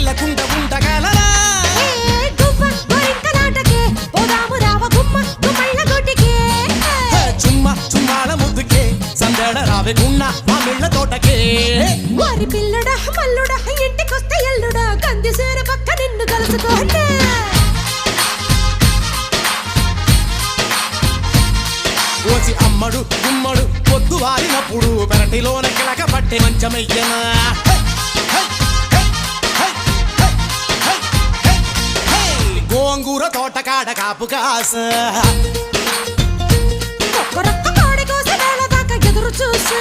వెళ్ళకుండా ఉండగలరా చుమ్మా చుమ్మాల ముద్దుకే సందడ రావే గున్న మా మిళ్ళ తోటకే వారి పిల్లడా మల్లుడా ఇంటికొస్తే ఎల్లుడా కంది సేర పక్క నిన్ను కలుసుకోండి ఓసి అమ్మడు గుమ్మడు పొద్దు వారినప్పుడు పెరటిలోన కిలక పట్టే మంచమయ్యనా గోంగూర తోట కాడ కాపు కాస ఒక్క రొక్క కోడి కోసి వేళ దాకా ఎదురు చూసా